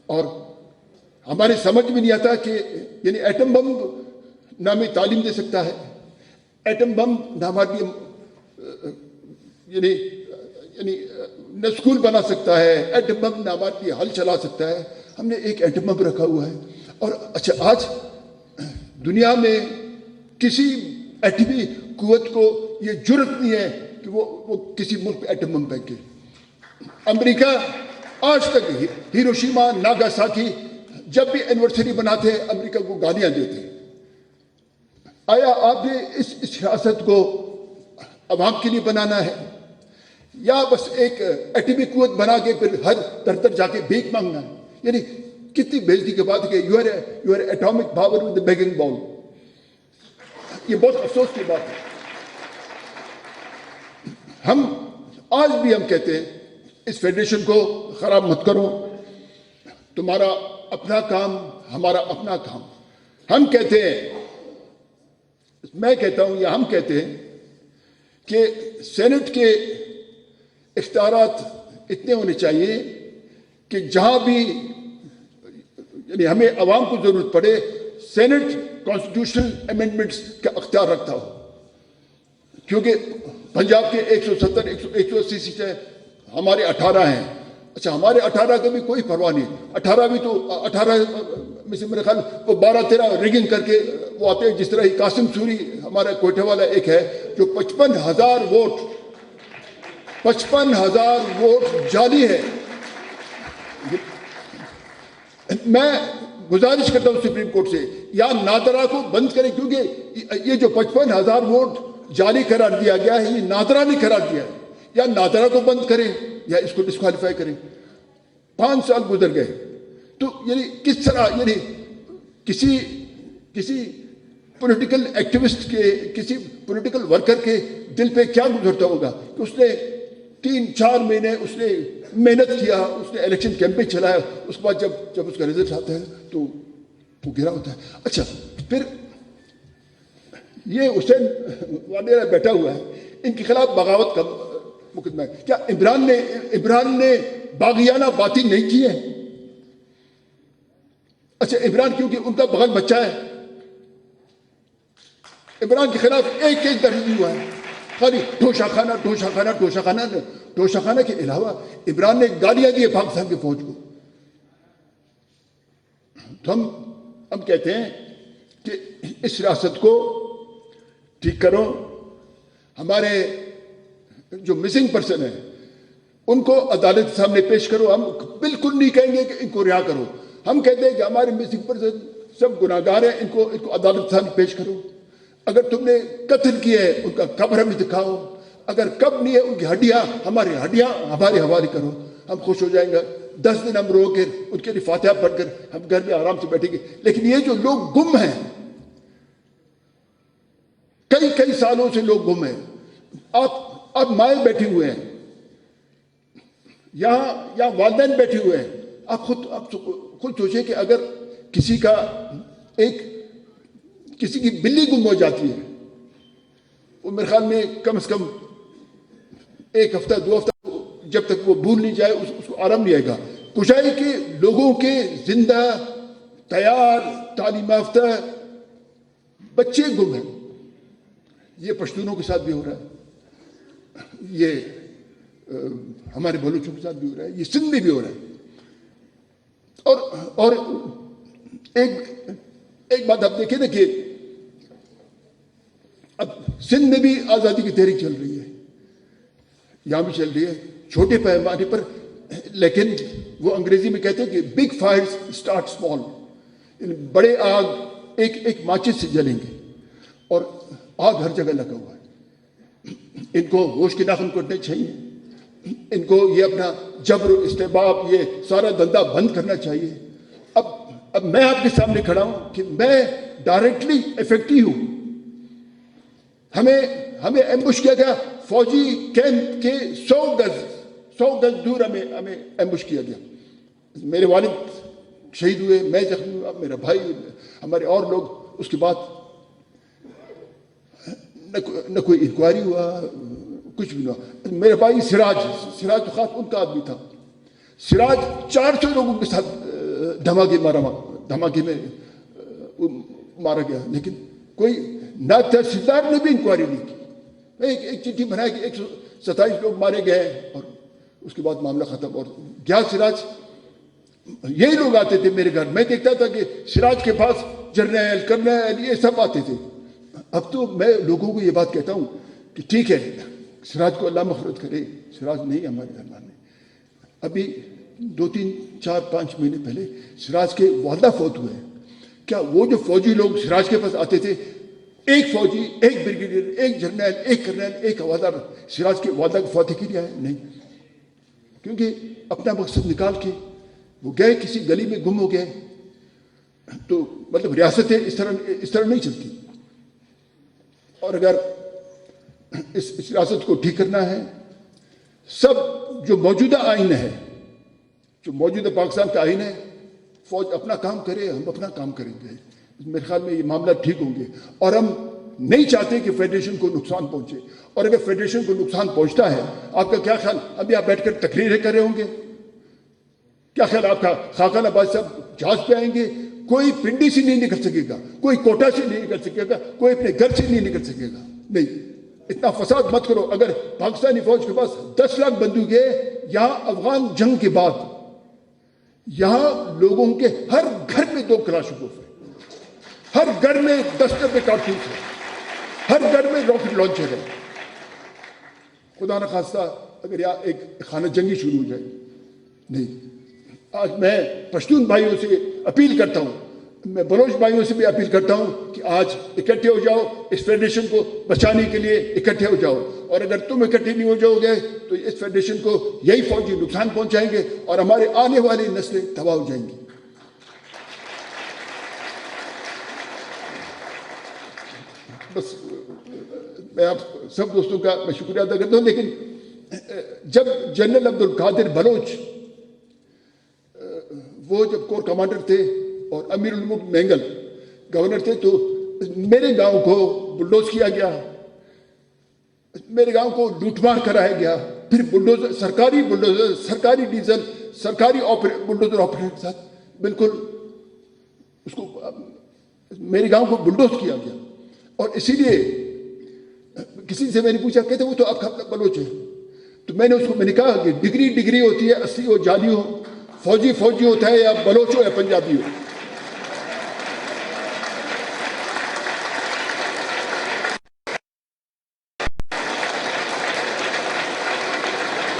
اور ہمارے سمجھ میں نہیں آتا کہ یعنی ایٹم بم نہ ہمیں تعلیم دے سکتا ہے، ایٹم بم نہ ہماری یعنی نہ اسکول بنا سکتا ہے، ایٹم بم نہ ہمارے حل چلا سکتا ہے. ہم نے ایک ایٹم بم رکھا ہوا ہے. اور اچھا آج دنیا میں کسی ایٹمی قوت کو یہ جرت نہیں ہے کہ وہ کسی ملک پہ ایٹم بم پھینکے. امریکہ آج تک ہیروشیما ناگاساکی جب بھی اینیورسری بناتے ہیں امریکہ کو گالیاں دیتے ہیں. آیا آپ نے اس سیاست کو عوام کے لیے بنانا ہے یا بس ایک ایٹمی قوت بنا کے پھر ہر در جا کے بھیک مانگنا ہے؟ یعنی کتنی بےزتی کے بعد کہ you are atomic power with the begging bowl. یہ بہت افسوس کی بات ہے. ہم آج بھی ہم کہتے ہیں اس فیڈریشن کو خراب مت کرو، تمہارا اپنا کام ہمارا اپنا کام. ہم کہتے ہیں، میں کہتا ہوں یا ہم کہتے ہیں کہ سینٹ کے اختیارات اتنے ہونے چاہیے کہ جہاں بھی یعنی ہمیں عوام کو ضرورت پڑے سینٹ کانسٹیٹیوشنل امینڈمنٹس کا اختیار رکھتا ہو. کیونکہ پنجاب کے 170 180 سیٹیں ہمارے 18 ہیں. اچھا ہمارے 18 کا بھی کوئی پرواہ نہیں. 18 بھی تو 18 میں سے میرے خیال وہ 12-13 ریگنگ کر کے وہ آتے ہیں. جس طرح ہی قاسم سوری ہمارا کوئٹہ والا ایک ہے جو 55,000 ووٹ جعلی ہے. میں گزارش کرتا ہوں سپریم کورٹ سے یا نادرا کو بند کریں، کیونکہ یہ جو 55,000 ووٹ جعلی قرار دیا گیا ہے یہ نادرا نے قرار دیا ہے. یا نادرا کو بند کریں یا اس کو ڈسکوالیفائی کریں. 5 سال گزر گئے تو یعنی کس طرح یعنی کسی پولیٹیکل ایکٹیوسٹ کے کسی پولیٹیکل ورکر کے دل پہ کیا گزرتا ہوگا کہ اس نے 3-4 مہینے اس نے محنت کیا، اس نے الیکشن کیمپین چلایا، اس کے بعد جب اس کا رزلٹ آتا ہے تو وہ گرا ہوتا ہے. اچھا پھر یہ حسین وادیرا بیٹھا ہوا ہے، ان کے خلاف بغاوت کا مقدمہ ہے. کیا عمران نے باغیانہ باتیں نہیں کی ہے؟ اچھا عمران کیونکہ ان کا بغل بچہ ہے، عمران کے خلاف ایک کیس درج نہیں ہوا ہے. خالی ٹوشا خانہ کے علاوہ عمران نے گالیاں دی پاکستان کی فوج کو. تو ہم کہتے ہیں کہ اس ریاست کو ٹھیک کرو. ہمارے جو مسنگ پرسن ہیں ان کو عدالت کے سامنے پیش کرو. ہم بالکل نہیں کہیں گے کہ ان کو رہا کرو. ہم کہتے ہیں کہ ہمارے مسنگ پرسن سب گناہگار ہیں، ان کو عدالت کے سامنے پیش کرو. اگر تم نے قتل کیا ہے ان کا قبر ہمیں دکھاؤ. اگر کب نہیں ہے ان کی ہڈیاں ہمارے حوالے کرو. ہم خوش ہو جائیں گے. 10 دن ہم رو کے ان کے لیے فاتحہ پڑھ کر ہم گھر میں آرام سے بیٹھیں گے. لیکن یہ جو لوگ گم ہیں، کئی سالوں سے لوگ گم ہیں. آپ مائیں بیٹھے ہوئے ہیں یہاں والدین بیٹھے ہوئے ہیں. آپ خود سوچیں کہ اگر کسی کی بلی گم ہو جاتی ہے وہ میرے خیال میں کم از کم 1 ہفتہ 2 ہفتہ جب تک وہ بھول نہیں جائے اس کو آرام نہیں آئے گا. کشائی کے لوگوں کے زندہ تیار تعلیم یافتہ بچے گم ہیں. یہ پشتونوں کے ساتھ بھی ہو رہا ہے، یہ ہمارے بلوچوں کے ساتھ بھی ہو رہا ہے، یہ سندھ میں بھی ہو رہا ہے. اور ایک بات آپ دیکھیں نا کہ اب سندھ میں بھی آزادی کی تحریک چل رہی ہے، یہاں بھی چل رہی ہے چھوٹے پیمانے پر. لیکن وہ انگریزی میں کہتے ہیں کہ بگ فائرز اسٹارٹ اسمال. بڑے آگ ایک ماچس سے جلیں گے اور آگ ہر جگہ لگا ہوا ہے. ان کو ہوش کے ناخن کٹنے چاہیے. ان کو یہ اپنا جبر و استحباب یہ سارا دھندا بند کرنا چاہیے. اب میں آپ کے سامنے کھڑا ہوں کہ میں ڈائریکٹلی افیکٹو ہوں. ہمیں ایمبوش کیا گیا فوجی کیمپ کے 100 گز دور ہمیں ایمبوش کیا گیا. میرے والد شہید ہوئے، میں زخمی ہوا، میرا بھائی، ہمارے اور لوگ. اس کے بعد نہ کوئی انکوائری ہوا، کچھ بھی نہیں ہوا. میرے بھائی سراج تو خاص ان کا آدمی تھا. سراج 400 لوگوں کے ساتھ دھماکے میں مارا گیا. لیکن کوئی نائب تحصیلدار نے بھی انکوائری نہیں کی. ایک چٹھی بنائی کہ 127 لوگ مارے گئے اور اس کے بعد معاملہ ختم. اور گیا سراج, یہی لوگ آتے تھے میرے گھر. میں دیکھتا تھا کہ سراج کے پاس جرنیل کرنیل یہ سب آتے تھے. اب تو میں لوگوں کو یہ بات کہتا ہوں کہ ٹھیک ہے, سراج کو اللہ مغفرت کرے, سراج نہیں ہمارے درمیان میں. ابھی 2 3 4 5 مہینے پہلے سراج کے والدہ فوت ہوئے. کیا وہ جو فوجی لوگ سراج کے پاس آتے تھے, ایک فوجی, ایک بریگیڈیئر, ایک جرنیل, ایک کرنیل, ایک حوالدار سراج کے والدہ کو فاتح کی لیا ہے؟ نہیں. کیونکہ اپنا مقصد نکال کے وہ گئے, کسی گلی میں گم ہو گئے. تو مطلب ریاستیں اس طرح نہیں چلتی. اور اگر اس ریاست کو ٹھیک کرنا ہے, سب جو موجودہ آئین ہے, جو موجودہ پاکستان کا آئین ہے, فوج اپنا کام کرے, ہم اپنا کام کریں گے. میرے خیال میں یہ معاملہ ٹھیک ہوں گے. اور ہم نہیں چاہتے کہ فیڈریشن کو نقصان پہنچے. اور اگر فیڈریشن کو نقصان پہنچتا ہے, آپ کا کیا خیال, اب آپ بیٹھ کر تقریریں کر رہے ہوں گے؟ کیا خیال آپ کا, خاقان عباس صاحب جہاز پہ آئیں گے, کوئی پنڈی سے نہیں نکل سکے گا, کوئی کوٹا سے نہیں نکل سکے گا, کوئی اپنے گھر سے نہیں نکل سکے گا. نہیں, اتنا فساد مت کرو. اگر پاکستانی فوج کے پاس 10 لاکھ بندوقیں, یہاں افغان جنگ کے بعد یہاں لوگوں کے ہر گھر میں 2 کلاشنکوف ہے, ہر گھر میں 10 ڈبے کارتوس ہے, ہر گھر میں راکٹ لانچر ہے. خدا نہ خواستہ اگر یہاں ایک خانہ جنگی شروع ہو جائے. نہیں, آج میں پشتون بھائیوں سے اپیل کرتا ہوں, میں بلوچ بھائیوں سے بھی اپیل کرتا ہوں کہ آج اکٹھے ہو جاؤ, اس فیڈریشن کو بچانے کے لیے اکٹھے ہو جاؤ. اور اگر تم اکٹھے نہیں ہو جاؤ گے تو اس فیڈریشن کو یہی فوجی نقصان پہنچائیں گے اور ہمارے آنے والی نسلیں تباہ ہو جائیں گی. بس میں آپ سب دوستوں کا میں شکریہ ادا کرتا ہوں. لیکن جب جنرل عبد القادر بلوچ وہ جب کور کمانڈر تھے اور امیر الملک مینگل گورنر تھے, تو میرے گاؤں کو بلڈوز کیا گیا, میرے گاؤں کو لوٹ مار کرایا گیا. پھر بلڈوزر, سرکاری بلڈوزر, سرکاری ڈیزل, سرکاری بلڈوزر آپریٹر کے ساتھ بالکل اس کو میرے گاؤں کو بلڈوز کیا گیا. اور اسی لیے کسی سے میں نے پوچھا, کہتے وہ تو آپ کا بلوچ ہے. تو میں نے کہا کہ ڈگری ہوتی ہے, اصلی ہو جعلی ہو, فوجی ہوتا ہے یا بلوچ ہو یا پنجابی ہو.